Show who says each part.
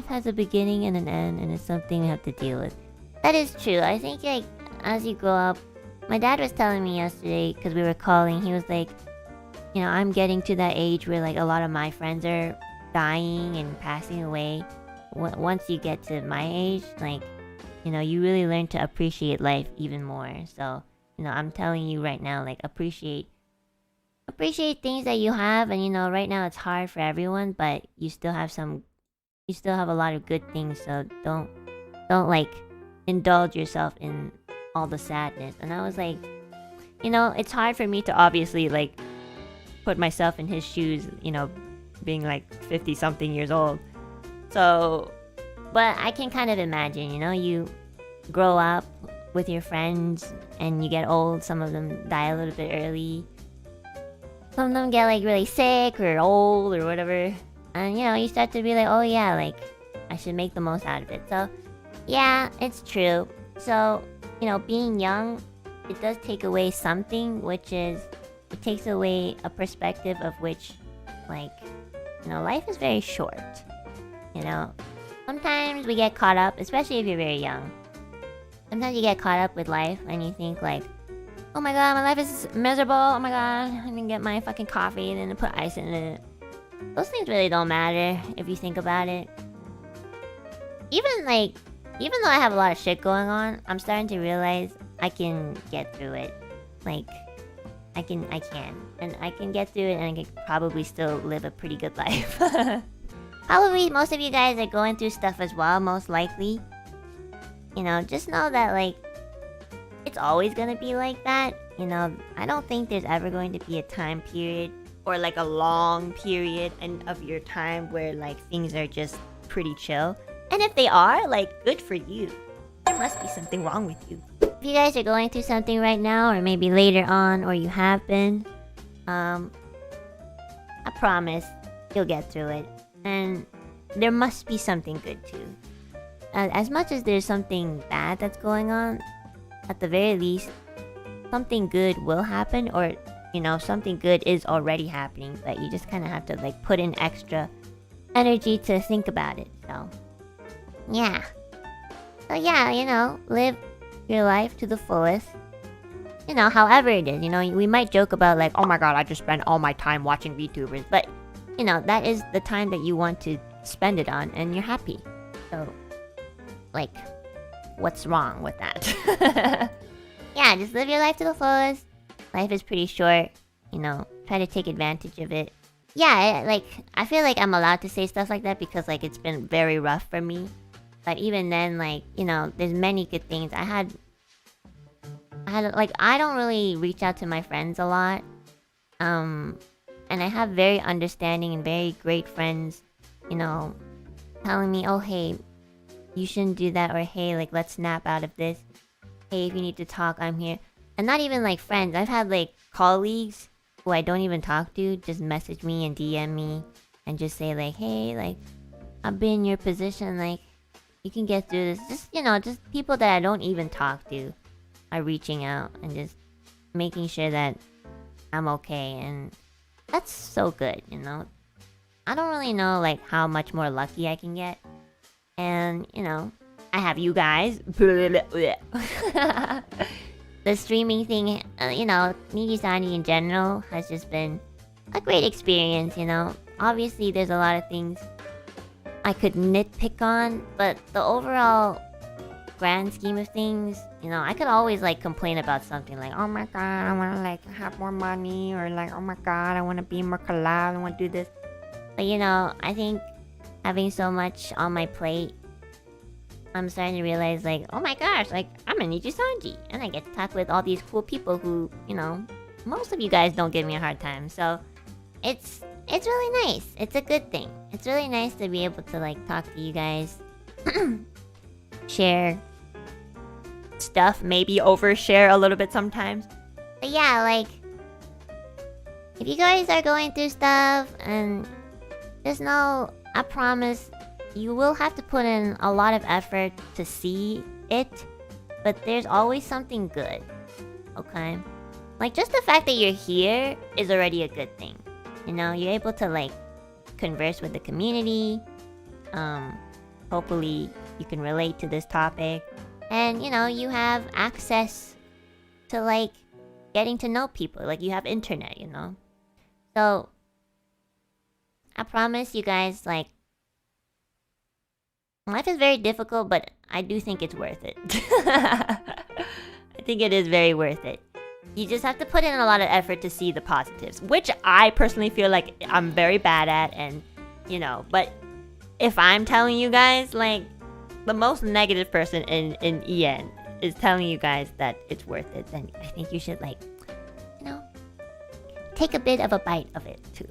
Speaker 1: life has a beginning and an end, and it's something we have to deal with. That is true. I think like as you grow up, my dad was telling me yesterday because we were calling. He was like, you know, I'm getting to that age where like a lot of my friends are dying and passing away. Once you get to my age, like, you know, you really learn to appreciate life even more. So, you know, I'm telling you right now, like, appreciate things that you have. And you know, right now it's hard for everyone, but you still have a lot of good things. So don't like indulge yourself in all the sadness. And I was like, you know, it's hard for me to obviously like put myself in his shoes, you know, being like 50 something years old. So, but I can kind of imagine, you know, you grow up with your friends and you get old. Some of them die a little bit early. Some of them get like really sick or old or whatever. And you know, you start to be like, oh yeah, like I should make the most out of it. So, yeah, it's true. So, you know, being young, it does take away something, which is it takes away a perspective of which, like, you know, life is very short. You know, sometimes we get caught up, especially if you're very young. Sometimes you get caught up with life and you think like, oh my god, my life is miserable. Oh my god, I didn't get my fucking coffee and then put ice in it. Those things really don't matter if you think about it. Even though I have a lot of shit going on, I'm starting to realize I can get through it. Like, I can. And I can get through it and I can probably still live a pretty good life. Probably most of you guys are going through stuff as well, most likely. You know, just know that, like, it's always gonna be like that. You know, I don't think there's ever going to be a time period or, like, a long period of your time where, like, things are just pretty chill. And if they are, like, good for you. There must be something wrong with you. If you guys are going through something right now, or maybe later on, or you have been, I promise you'll get through it. And there must be something good too. As much as there's something bad that's going on, at the very least, something good will happen, or, you know, something good is already happening, but you just kind of have to, like, put in extra energy to think about it. So, yeah. So, yeah, you know, live your life to the fullest. You know, however it is. You know, we might joke about, like, oh my god, I just spent all my time watching VTubers, but, you know, that is the time that you want to spend it on, and you're happy. So, like, what's wrong with that? Yeah, just live your life to the fullest. Life is pretty short. You know, try to take advantage of it. Yeah, like, I feel like I'm allowed to say stuff like that because, like, it's been very rough for me. But even then, like, you know, there's many good things. I had, like, I don't really reach out to my friends a lot. And I have very understanding and very great friends, you know, telling me, oh, hey, you shouldn't do that, or hey, like, let's snap out of this. Hey, if you need to talk, I'm here. And not even, like, friends. I've had, like, colleagues who I don't even talk to just message me and DM me and just say, like, hey, like, I've been in your position, like, you can get through this. Just, you know, just people that I don't even talk to are reaching out and just making sure that I'm okay. And that's so good, you know. I don't really know, like, how much more lucky I can get. And, you know, I have you guys. The streaming thing, you know, Nijisanji in general has just been a great experience, you know. Obviously, there's a lot of things I could nitpick on, but the overall grand scheme of things, you know, I could always, like, complain about something like, oh my god, I want to, like, have more money, or like, oh my god, I want to be more collab, I want to do this. But, you know, I think having so much on my plate, I'm starting to realize, like, oh my gosh, like, I'm a Nijisanji, and I get to talk with all these cool people who, you know, most of you guys don't give me a hard time, so it's really nice. It's a good thing. It's really nice to be able to, like, talk to you guys, share stuff, maybe overshare a little bit sometimes. But yeah, like, if you guys are going through stuff, and just know, I promise, you will have to put in a lot of effort to see it, but there's always something good, okay? Like, just the fact that you're here is already a good thing. You know, you're able to, like, converse with the community. hopefully you can relate to this topic. And, you know, you have access to, like, getting to know people. Like, you have internet, you know? So, I promise you guys, like, life is very difficult, but I do think it's worth it. I think it is very worth it. You just have to put in a lot of effort to see the positives, which I personally feel like I'm very bad at, and, you know, but if I'm telling you guys, like, the most negative person in EN is telling you guys that it's worth it, then I think you should, like, you know, take a bit of a bite of it, too.